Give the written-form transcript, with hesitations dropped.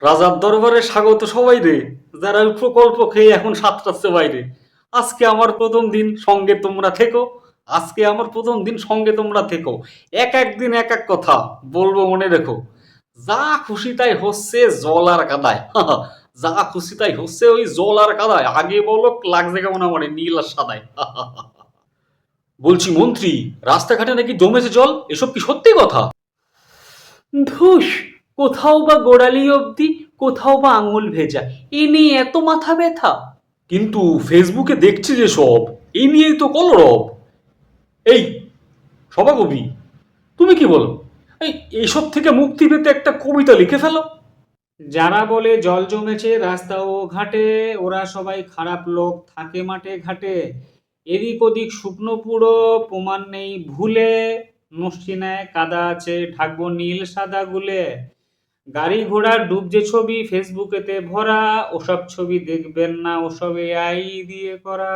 রাজার দরবারে স্বাগত সবাই রে, যারা ওই প্রকল্প খেয়ে এখন সাতটাচ্ছে বাইরে। আজকে আমার প্রথম দিন, সঙ্গে তোমরা থেকো। আজকে আমার প্রথম দিন, সঙ্গে তোমরা থেকো। এক এক দিন এক এক কথা বলবো, মনে রেখো। যা খুশি তাই হচ্ছে জল আর কাদায়। যা খুশি তাই হচ্ছে ওই জল আর কাদায়। আগে বলো লাগছে কেমন আমার এই নীল আর সাদায়। বলছি মন্ত্রী, রাস্তাঘাটে নাকি জমেছে জল, এসব কি সত্যি কথা? ধুস, কোথাও বা গোড়ালি অবধি, কোথাও বা আঙুল ভেজা, এ নিয়ে এত মাথা ব্যথা। কিন্তু ফেসবুকে দেখছি যে সব এই নিয়েই তো কলরব। এই সভাকবি, তুমি কি বলো? এই এইসব থেকে মুক্তি পেতে একটা কবিতা লিখে ফেলো। যারা বলে জল জমেছে রাস্তা ও ঘাটে, ওরা সবাই খারাপ লোক, থাকে মাঠে ঘাটে। এদিক ওদিক শুকনো পুরো, প্রমাণ নেই ভুলে। মসৃণায় কাদা আছে, ঢাকবো নীল সাদা গুলে। গাড়ি ঘোড়ার ডুবছে ছবি ফেসবুকেতে ভরা, ওসব ছবি দেখবেন না, ওসব এআই দিয়ে করা।